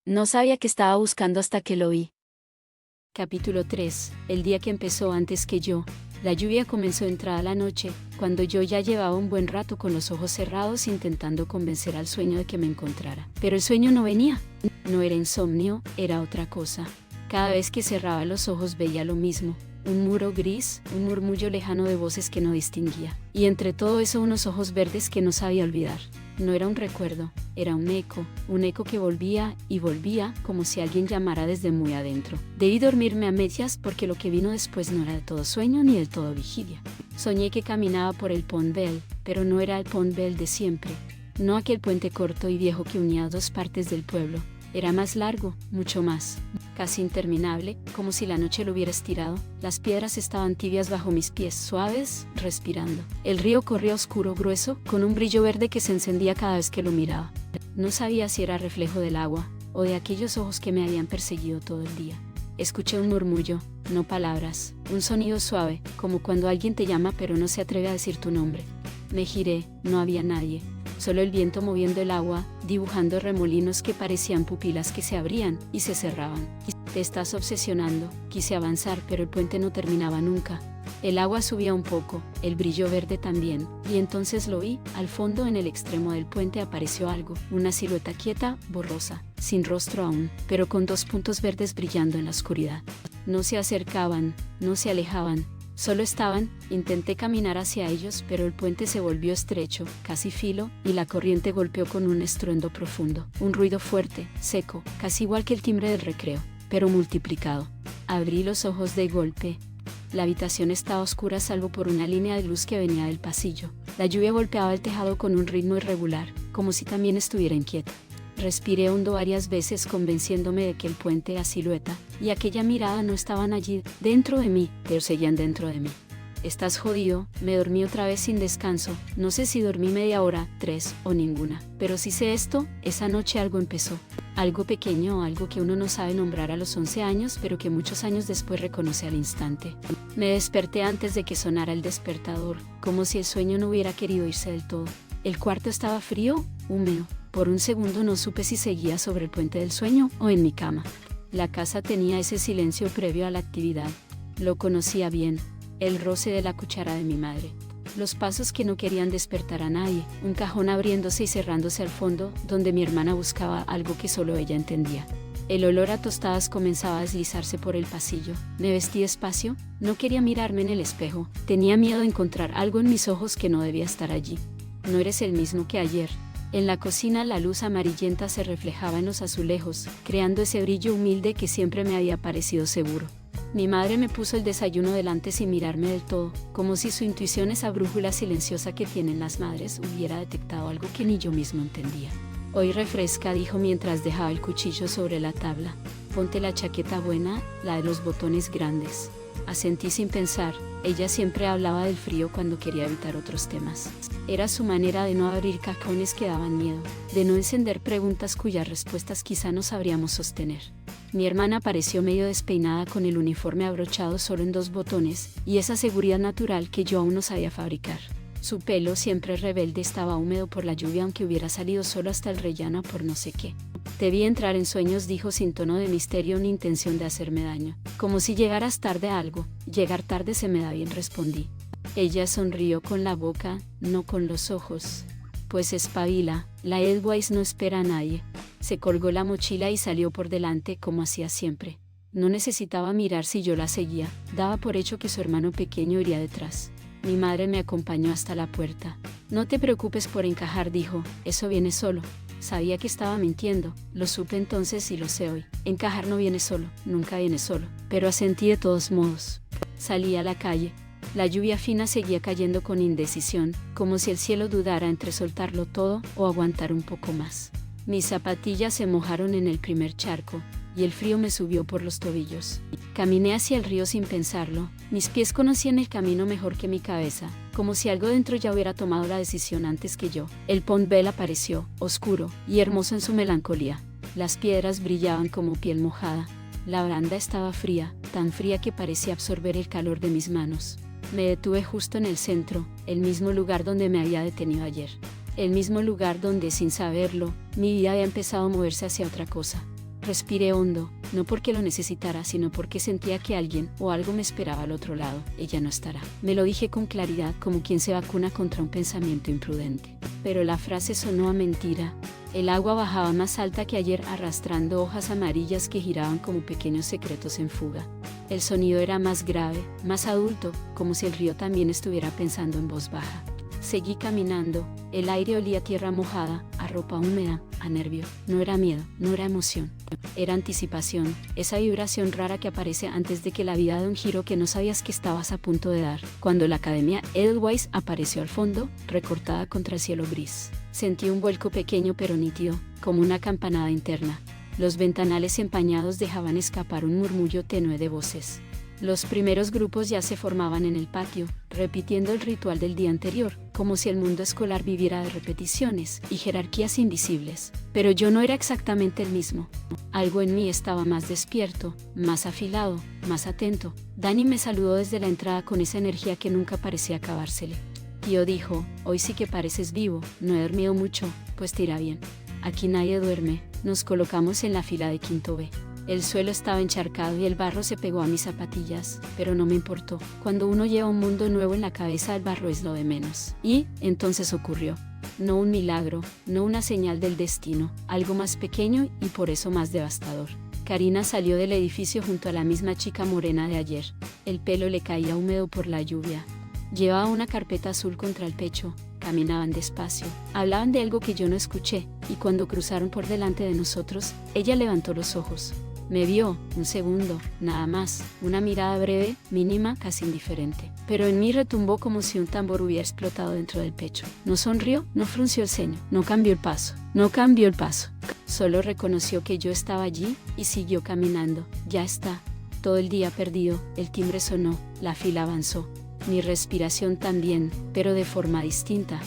No sabía que estaba buscando hasta que lo vi. Capítulo 3. El día que empezó antes que yo. La lluvia comenzó entrada la noche, cuando yo ya llevaba un buen rato con los ojos cerrados intentando convencer al sueño de que me encontrara. Pero el sueño no venía. No era insomnio, era otra cosa. Cada vez que cerraba los ojos veía lo mismo. Un muro gris, un murmullo lejano de voces que no distinguía. Y entre todo eso unos ojos verdes que no sabía olvidar. No era un recuerdo, era un eco que volvía y volvía como si alguien llamara desde muy adentro. Debí dormirme a medias porque lo que vino después no era de todo sueño ni del todo vigilia. Soñé que caminaba por el Pont Bell, pero no era el Pont Bell de siempre. No aquel puente corto y viejo que unía dos partes del pueblo. Era más largo, mucho más, casi interminable, como si la noche lo hubiera estirado. Las piedras estaban tibias bajo mis pies, suaves, respirando. El río corría oscuro, grueso, con un brillo verde que se encendía cada vez que lo miraba. No sabía si era reflejo del agua, o de aquellos ojos que me habían perseguido todo el día. Escuché un murmullo, no palabras, un sonido suave, como cuando alguien te llama pero no se atreve a decir tu nombre. Me giré, no había nadie. Solo el viento moviendo el agua, dibujando remolinos que parecían pupilas que se abrían y se cerraban. Te estás obsesionando, quise avanzar pero el puente no terminaba nunca. El agua subía un poco, el brillo verde también, y entonces lo vi, al fondo en el extremo del puente apareció algo, una silueta quieta, borrosa, sin rostro aún, pero con dos puntos verdes brillando en la oscuridad. No se acercaban, no se alejaban. Solo estaban, intenté caminar hacia ellos, pero el puente se volvió estrecho, casi filo, y la corriente golpeó con un estruendo profundo. Un ruido fuerte, seco, casi igual que el timbre del recreo, pero multiplicado. Abrí los ojos de golpe. La habitación estaba oscura salvo por una línea de luz que venía del pasillo. La lluvia golpeaba el tejado con un ritmo irregular, como si también estuviera inquieta. Respiré hondo varias veces convenciéndome de que el puente, la silueta, y aquella mirada no estaban allí, dentro de mí, pero seguían dentro de mí. Estás jodido, me dormí otra vez sin descanso, no sé si dormí media hora, 3 o ninguna, pero sí sé esto, esa noche algo empezó. Algo pequeño, algo que uno no sabe nombrar a los 11 años, pero que muchos años después reconoce al instante. Me desperté antes de que sonara el despertador, como si el sueño no hubiera querido irse del todo. El cuarto estaba frío, húmedo. Por un segundo no supe si seguía sobre el puente del sueño o en mi cama. La casa tenía ese silencio previo a la actividad. Lo conocía bien, el roce de la cuchara de mi madre. Los pasos que no querían despertar a nadie, un cajón abriéndose y cerrándose al fondo, donde mi hermana buscaba algo que solo ella entendía. El olor a tostadas comenzaba a deslizarse por el pasillo. Me vestí despacio, no quería mirarme en el espejo, tenía miedo de encontrar algo en mis ojos que no debía estar allí. No eres el mismo que ayer. En la cocina la luz amarillenta se reflejaba en los azulejos, creando ese brillo humilde que siempre me había parecido seguro. Mi madre me puso el desayuno delante sin mirarme del todo, como si su intuición, esa brújula silenciosa que tienen las madres, hubiera detectado algo que ni yo mismo entendía. Hoy refresca, dijo mientras dejaba el cuchillo sobre la tabla. Ponte la chaqueta buena, la de los botones grandes. Asentí sin pensar, ella siempre hablaba del frío cuando quería evitar otros temas. Era su manera de no abrir cajones que daban miedo, de no encender preguntas cuyas respuestas quizá no sabríamos sostener. Mi hermana pareció medio despeinada con el uniforme abrochado solo en 2 botones, y esa seguridad natural que yo aún no sabía fabricar. Su pelo, siempre rebelde, estaba húmedo por la lluvia aunque hubiera salido solo hasta el rellano por no sé qué. Te vi entrar en sueños, dijo sin tono de misterio ni intención de hacerme daño. Como si llegaras tarde a algo. Llegar tarde se me da bien, respondí. Ella sonrió con la boca, no con los ojos. Pues espabila, la Edelweiss no espera a nadie. Se colgó la mochila y salió por delante como hacía siempre. No necesitaba mirar si yo la seguía, daba por hecho que su hermano pequeño iría detrás. Mi madre me acompañó hasta la puerta. No te preocupes por encajar, dijo, eso viene solo. Sabía que estaba mintiendo, lo supe entonces y lo sé hoy. Encajar no viene solo, nunca viene solo, pero asentí de todos modos. Salí a la calle. La lluvia fina seguía cayendo con indecisión, como si el cielo dudara entre soltarlo todo o aguantar un poco más. Mis zapatillas se mojaron en el primer charco, y el frío me subió por los tobillos. Caminé hacia el río sin pensarlo, mis pies conocían el camino mejor que mi cabeza, como si algo dentro ya hubiera tomado la decisión antes que yo. El Pont Bell apareció, oscuro y hermoso en su melancolía. Las piedras brillaban como piel mojada. La baranda estaba fría, tan fría que parecía absorber el calor de mis manos. Me detuve justo en el centro, el mismo lugar donde me había detenido ayer. El mismo lugar donde, sin saberlo, mi vida había empezado a moverse hacia otra cosa. Respiré hondo, no porque lo necesitara, sino porque sentía que alguien o algo me esperaba al otro lado. Ella no estará. Me lo dije con claridad, como quien se vacuna contra un pensamiento imprudente. Pero la frase sonó a mentira. El agua bajaba más alta que ayer, arrastrando hojas amarillas que giraban como pequeños secretos en fuga. El sonido era más grave, más adulto, como si el río también estuviera pensando en voz baja. Seguí caminando, el aire olía a tierra mojada, a ropa húmeda, a nervio. No era miedo, no era emoción. Era anticipación, esa vibración rara que aparece antes de que la vida dé un giro que no sabías que estabas a punto de dar. Cuando la Academia Edelweiss apareció al fondo, recortada contra el cielo gris. Sentí un vuelco pequeño pero nítido, como una campanada interna. Los ventanales empañados dejaban escapar un murmullo tenue de voces. Los primeros grupos ya se formaban en el patio, repitiendo el ritual del día anterior, como si el mundo escolar viviera de repeticiones y jerarquías invisibles. Pero yo no era exactamente el mismo. Algo en mí estaba más despierto, más afilado, más atento. Dani me saludó desde la entrada con esa energía que nunca parecía acabársele. Tío dijo, hoy sí que pareces vivo, no he dormido mucho, pues te irá bien. Aquí nadie duerme. Nos colocamos en la fila de quinto B. El suelo estaba encharcado y el barro se pegó a mis zapatillas, pero no me importó. Cuando uno lleva un mundo nuevo en la cabeza, el barro es lo de menos. Y entonces ocurrió. No un milagro, no una señal del destino, algo más pequeño y por eso más devastador. Karina salió del edificio junto a la misma chica morena de ayer. El pelo le caía húmedo por la lluvia. Llevaba una carpeta azul contra el pecho. Caminaban despacio, hablaban de algo que yo no escuché, y cuando cruzaron por delante de nosotros, ella levantó los ojos. Me vio, un segundo, nada más, una mirada breve, mínima, casi indiferente. Pero en mí retumbó como si un tambor hubiera explotado dentro del pecho. No sonrió, no frunció el ceño, no cambió el paso, Solo reconoció que yo estaba allí, y siguió caminando. Ya está. Todo el día perdido, el timbre sonó, la fila avanzó. Mi respiración también, pero de forma distinta.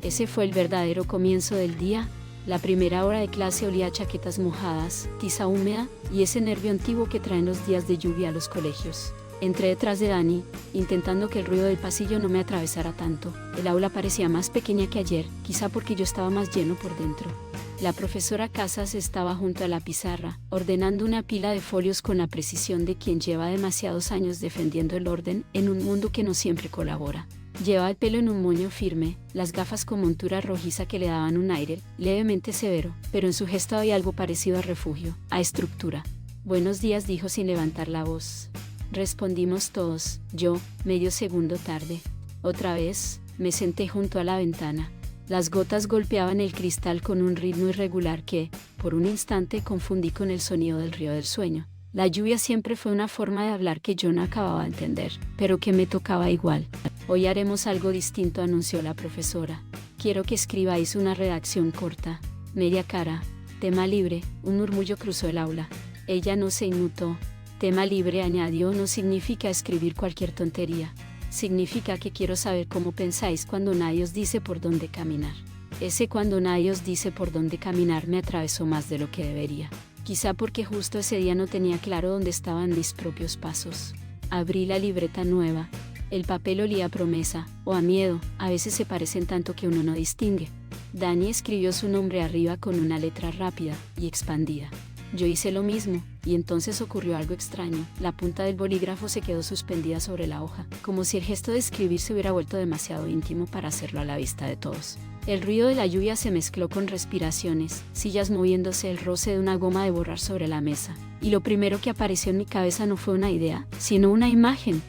Ese fue el verdadero comienzo del día. La primera hora de clase olía a chaquetas mojadas, tiza húmeda y ese nervio antiguo que traen los días de lluvia a los colegios. Entré detrás de Dani, intentando que el ruido del pasillo no me atravesara tanto. El aula parecía más pequeña que ayer, quizá porque yo estaba más lleno por dentro. La profesora Casas estaba junto a la pizarra, ordenando una pila de folios con la precisión de quien lleva demasiados años defendiendo el orden en un mundo que no siempre colabora. Llevaba el pelo en un moño firme, las gafas con montura rojiza que le daban un aire levemente severo, pero en su gesto había algo parecido a refugio, a estructura. Buenos días, dijo sin levantar la voz. Respondimos todos, yo, medio segundo tarde. Otra vez, me senté junto a la ventana. Las gotas golpeaban el cristal con un ritmo irregular que, por un instante, confundí con el sonido del río del sueño. La lluvia siempre fue una forma de hablar que yo no acababa de entender, pero que me tocaba igual. Hoy haremos algo distinto, anunció la profesora. Quiero que escribáis una redacción corta, media cara, tema libre. Un murmullo cruzó el aula. Ella no se inmutó. Tema libre, añadió, no significa escribir cualquier tontería. Significa que quiero saber cómo pensáis cuando nadie os dice por dónde caminar. Ese cuando nadie os dice por dónde caminar me atravesó más de lo que debería. Quizá porque justo ese día no tenía claro dónde estaban mis propios pasos. Abrí la libreta nueva. El papel olía a promesa, o a miedo, a veces se parecen tanto que uno no distingue. Dani escribió su nombre arriba con una letra rápida y expandida. Yo hice lo mismo, y entonces ocurrió algo extraño. La punta del bolígrafo se quedó suspendida sobre la hoja, como si el gesto de escribir se hubiera vuelto demasiado íntimo para hacerlo a la vista de todos. El ruido de la lluvia se mezcló con respiraciones, sillas moviéndose, el roce de una goma de borrar sobre la mesa. Y lo primero que apareció en mi cabeza no fue una idea, sino una imagen.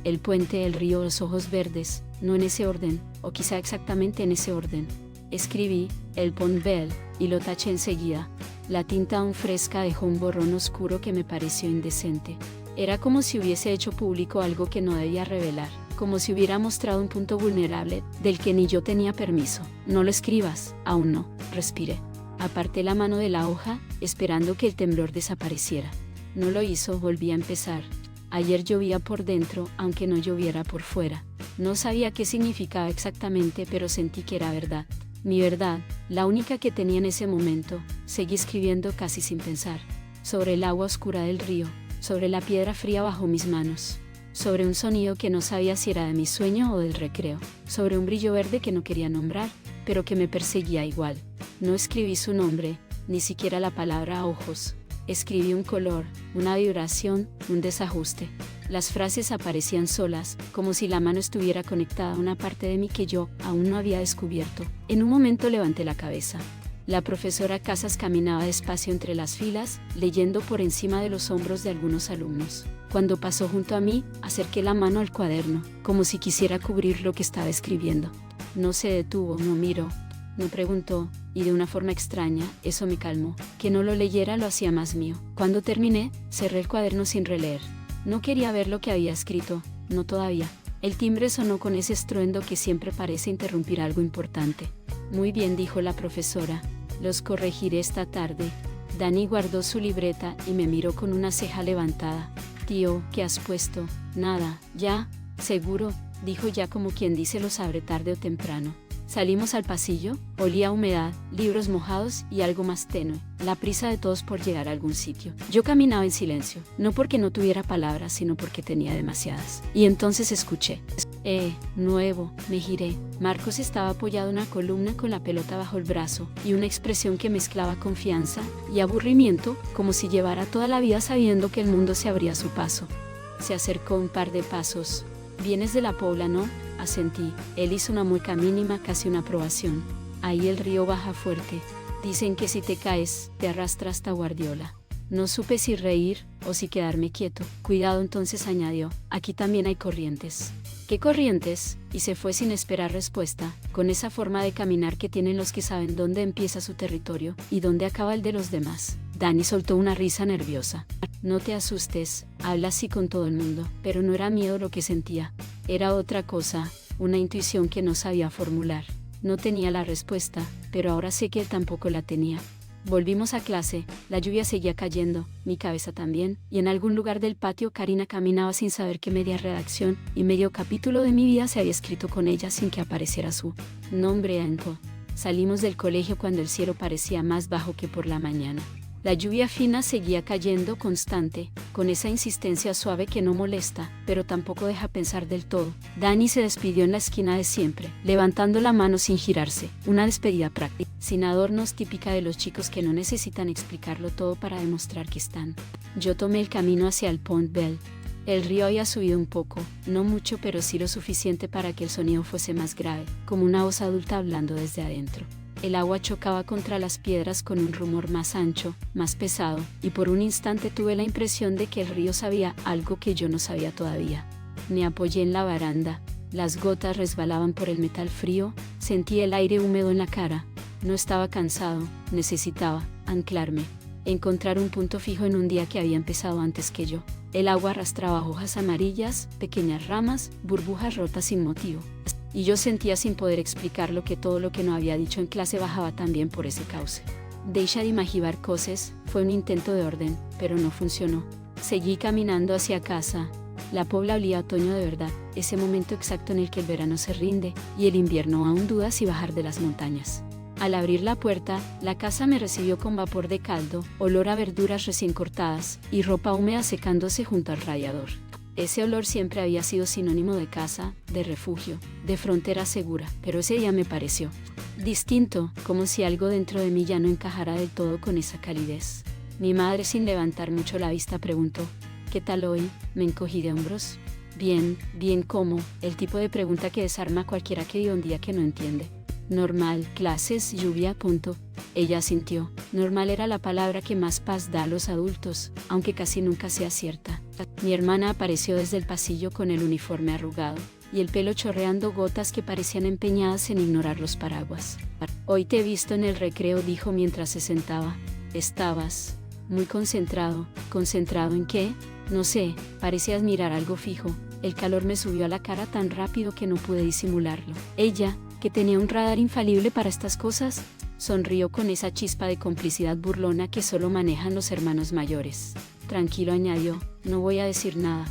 El puente, el río, los ojos verdes, no en ese orden, o quizá exactamente en ese orden. Escribí, el Pont Bell, y lo taché enseguida. La tinta aún fresca dejó un borrón oscuro que me pareció indecente. Era como si hubiese hecho público algo que no debía revelar, como si hubiera mostrado un punto vulnerable del que ni yo tenía permiso. No lo escribas, aún no, respiré. Aparté la mano de la hoja, esperando que el temblor desapareciera. No lo hizo, volví a empezar. Ayer llovía por dentro, aunque no lloviera por fuera. No sabía qué significaba exactamente, pero sentí que era verdad. Mi verdad, la única que tenía en ese momento. Seguí escribiendo casi sin pensar. Sobre el agua oscura del río, sobre la piedra fría bajo mis manos, sobre un sonido que no sabía si era de mi sueño o del recreo, sobre un brillo verde que no quería nombrar, pero que me perseguía igual. No escribí su nombre, ni siquiera la palabra ojos. Escribí un color, una vibración, un desajuste. Las frases aparecían solas, como si la mano estuviera conectada a una parte de mí que yo aún no había descubierto. En un momento levanté la cabeza. La profesora Casas caminaba despacio entre las filas, leyendo por encima de los hombros de algunos alumnos. Cuando pasó junto a mí, acerqué la mano al cuaderno, como si quisiera cubrir lo que estaba escribiendo. No se detuvo, no miró, no preguntó, y de una forma extraña, eso me calmó. Que no lo leyera lo hacía más mío. Cuando terminé, cerré el cuaderno sin releer. No quería ver lo que había escrito, no todavía. El timbre sonó con ese estruendo que siempre parece interrumpir algo importante. Muy bien, dijo la profesora. Los corregiré esta tarde. Dani guardó su libreta y me miró con una ceja levantada. Tío, ¿qué has puesto? Nada, ya, seguro, dijo ya como quien dice lo sabré tarde o temprano. Salimos al pasillo, olía a humedad, libros mojados y algo más tenue, la prisa de todos por llegar a algún sitio. Yo caminaba en silencio, no porque no tuviera palabras, sino porque tenía demasiadas. Y entonces escuché. Nuevo, me giré. Marcos estaba apoyado en una columna con la pelota bajo el brazo y una expresión que mezclaba confianza y aburrimiento, como si llevara toda la vida sabiendo que el mundo se abría a su paso. Se acercó un par de pasos. ¿Vienes de la Pobla, no? Asentí. Él hizo una mueca mínima, casi una aprobación. Ahí el río baja fuerte. Dicen que si te caes, te arrastra hasta Guardiola. No supe si reír o si quedarme quieto. Cuidado, entonces añadió. Aquí también hay corrientes. ¿Qué corrientes? Y se fue sin esperar respuesta, con esa forma de caminar que tienen los que saben dónde empieza su territorio y dónde acaba el de los demás. Dani soltó una risa nerviosa. No te asustes, habla así con todo el mundo. Pero no era miedo lo que sentía. Era otra cosa, una intuición que no sabía formular. No tenía la respuesta, pero ahora sé que él tampoco la tenía. Volvimos a clase, la lluvia seguía cayendo, mi cabeza también, y en algún lugar del patio Karina caminaba sin saber que media redacción y medio capítulo de mi vida se había escrito con ella sin que apareciera su nombre anco. Salimos del colegio cuando el cielo parecía más bajo que por la mañana. La lluvia fina seguía cayendo constante, con esa insistencia suave que no molesta, pero tampoco deja pensar del todo. Dani se despidió en la esquina de siempre, levantando la mano sin girarse, una despedida práctica, sin adornos, típica de los chicos que no necesitan explicarlo todo para demostrar que están. Yo tomé el camino hacia el Pont Bell. El río había subido un poco, no mucho pero sí lo suficiente para que el sonido fuese más grave, como una voz adulta hablando desde adentro. El agua chocaba contra las piedras con un rumor más ancho, más pesado, y por un instante tuve la impresión de que el río sabía algo que yo no sabía todavía. Me apoyé en la baranda, las gotas resbalaban por el metal frío, sentí el aire húmedo en la cara. No estaba cansado, necesitaba anclarme, encontrar un punto fijo en un día que había empezado antes que yo. El agua arrastraba hojas amarillas, pequeñas ramas, burbujas rotas sin motivo. Y yo sentía sin poder explicarlo que todo lo que no había dicho en clase bajaba también por ese cauce. Deixa de imaginar cosas, fue un intento de orden, pero no funcionó. Seguí caminando hacia casa. La Pobla olía a otoño de verdad, ese momento exacto en el que el verano se rinde, y el invierno aún duda si bajar de las montañas. Al abrir la puerta, la casa me recibió con vapor de caldo, olor a verduras recién cortadas, y ropa húmeda secándose junto al radiador. Ese olor siempre había sido sinónimo de casa, de refugio, de frontera segura, pero ese día me pareció distinto, como si algo dentro de mí ya no encajara del todo con esa calidez. Mi madre, sin levantar mucho la vista, preguntó, ¿qué tal hoy? Me encogí de hombros. Bien, ¿cómo? El tipo de pregunta que desarma a cualquiera que vive un día que no entiende. Normal, clases, lluvia, punto. Ella asintió. Normal era la palabra que más paz da a los adultos, aunque casi nunca sea cierta. Mi hermana apareció desde el pasillo con el uniforme arrugado, y el pelo chorreando gotas que parecían empeñadas en ignorar los paraguas. Hoy te he visto en el recreo, dijo mientras se sentaba. Estabas muy concentrado. ¿Concentrado en qué? No sé, parecías mirar algo fijo. El calor me subió a la cara tan rápido que no pude disimularlo. Ella, que tenía un radar infalible para estas cosas, sonrió con esa chispa de complicidad burlona que solo manejan los hermanos mayores. Tranquilo, añadió, no voy a decir nada.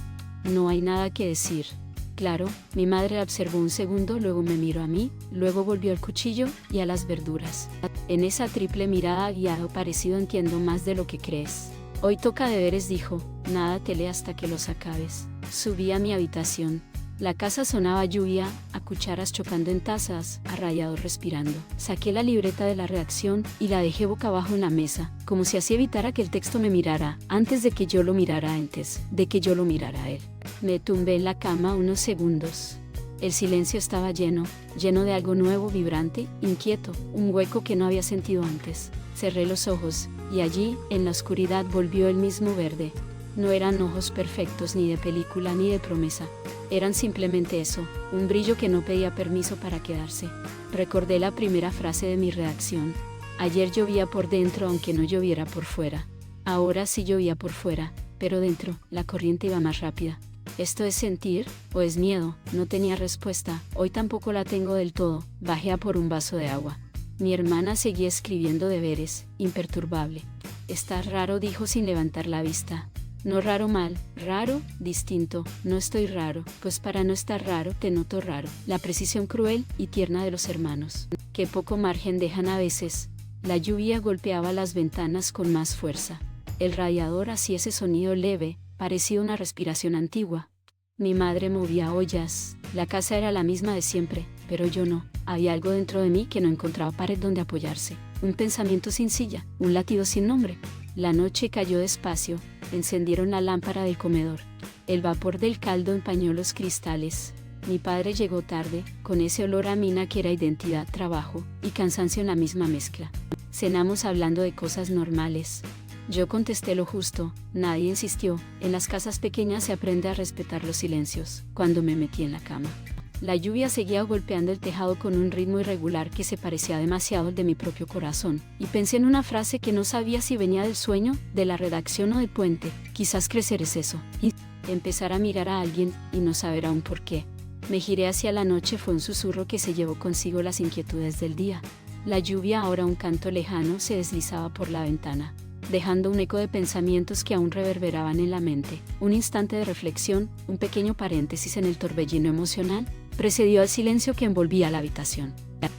No hay nada que decir. Claro, mi madre la observó un segundo, luego me miró a mí, luego volvió al cuchillo y a las verduras. En esa triple mirada guiado parecido entiendo más de lo que crees. Hoy toca deberes, dijo, nada tele hasta que los acabes. Subí a mi habitación. La casa sonaba a lluvia, a cucharas chocando en tazas, a rayados respirando. Saqué la libreta de la redacción y la dejé boca abajo en la mesa, como si así evitara que el texto me mirara, antes de que yo lo mirara antes, de que yo lo mirara a él. Me tumbé en la cama unos segundos. El silencio estaba lleno de algo nuevo, vibrante, inquieto, un hueco que no había sentido antes. Cerré los ojos, y allí, en la oscuridad volvió el mismo verde. No eran ojos perfectos ni de película ni de promesa. Eran simplemente eso, un brillo que no pedía permiso para quedarse. Recordé la primera frase de mi redacción. Ayer llovía por dentro aunque no lloviera por fuera. Ahora sí llovía por fuera, pero dentro, la corriente iba más rápida. ¿Esto es sentir, o es miedo? No tenía respuesta, hoy tampoco la tengo del todo. Bajé a por un vaso de agua. Mi hermana seguía escribiendo deberes, imperturbable. «Estás raro», dijo sin levantar la vista. No raro mal, raro, distinto, no estoy raro, pues para no estar raro te noto raro. La precisión cruel y tierna de los hermanos. Qué poco margen dejan a veces. La lluvia golpeaba las ventanas con más fuerza. El radiador hacía ese sonido leve, parecía una respiración antigua. Mi madre movía ollas, la casa era la misma de siempre, pero yo no. Había algo dentro de mí que no encontraba pared donde apoyarse. Un pensamiento sin silla, un latido sin nombre. La noche cayó despacio, encendieron la lámpara del comedor. El vapor del caldo empañó los cristales. Mi padre llegó tarde, con ese olor a mina que era identidad, trabajo y cansancio en la misma mezcla. Cenamos hablando de cosas normales. Yo contesté lo justo, nadie insistió. En las casas pequeñas se aprende a respetar los silencios. Cuando me metí en la cama, la lluvia seguía golpeando el tejado con un ritmo irregular que se parecía demasiado al de mi propio corazón, y pensé en una frase que no sabía si venía del sueño, de la redacción o del puente. Quizás crecer es eso, y empezar a mirar a alguien, y no saber aún por qué. Me giré hacia la noche, fue un susurro que se llevó consigo las inquietudes del día. La lluvia, ahora un canto lejano, se deslizaba por la ventana, dejando un eco de pensamientos que aún reverberaban en la mente. Un instante de reflexión, un pequeño paréntesis en el torbellino emocional, precedió al silencio que envolvía la habitación.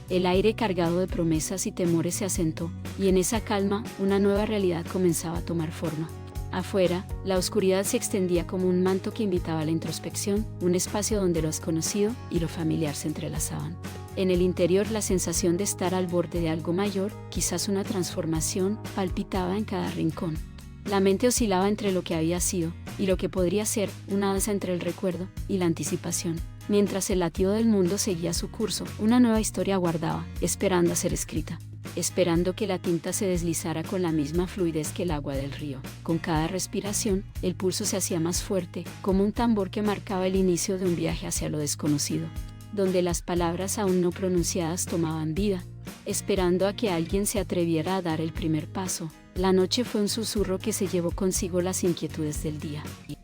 El aire cargado de promesas y temores se asentó, y en esa calma, una nueva realidad comenzaba a tomar forma. Afuera, la oscuridad se extendía como un manto que invitaba a la introspección, un espacio donde lo desconocido y lo familiar se entrelazaban. En el interior, la sensación de estar al borde de algo mayor, quizás una transformación, palpitaba en cada rincón. La mente oscilaba entre lo que había sido y lo que podría ser, una danza entre el recuerdo y la anticipación. Mientras el latido del mundo seguía su curso, una nueva historia aguardaba, esperando a ser escrita, esperando que la tinta se deslizara con la misma fluidez que el agua del río. Con cada respiración, el pulso se hacía más fuerte, como un tambor que marcaba el inicio de un viaje hacia lo desconocido, donde las palabras aún no pronunciadas tomaban vida, esperando a que alguien se atreviera a dar el primer paso. La noche fue un susurro que se llevó consigo las inquietudes del día.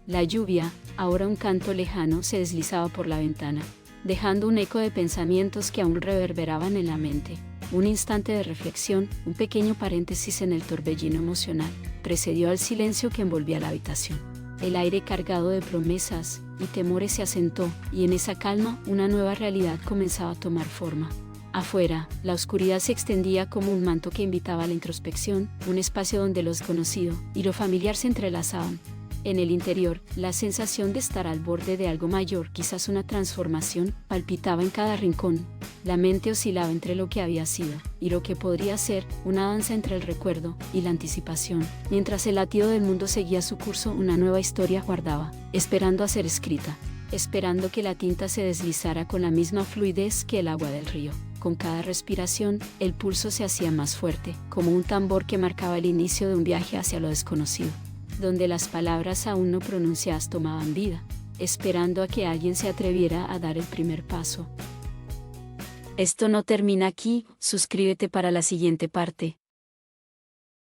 La lluvia, ahora un canto lejano, se deslizaba por la ventana, dejando un eco de pensamientos que aún reverberaban en la mente. Un instante de reflexión, un pequeño paréntesis en el torbellino emocional, precedió al silencio que envolvía la habitación. El aire cargado de promesas y temores se asentó, y en esa calma, una nueva realidad comenzaba a tomar forma. Afuera, la oscuridad se extendía como un manto que invitaba a la introspección, un espacio donde lo desconocido y lo familiar se entrelazaban. En el interior, la sensación de estar al borde de algo mayor, quizás una transformación, palpitaba en cada rincón. La mente oscilaba entre lo que había sido y lo que podría ser, una danza entre el recuerdo y la anticipación. Mientras el latido del mundo seguía su curso, una nueva historia aguardaba, esperando a ser escrita, esperando que la tinta se deslizara con la misma fluidez que el agua del río. Con cada respiración, el pulso se hacía más fuerte, como un tambor que marcaba el inicio de un viaje hacia lo desconocido, donde las palabras aún no pronunciadas tomaban vida, esperando a que alguien se atreviera a dar el primer paso. Esto no termina aquí, suscríbete para la siguiente parte.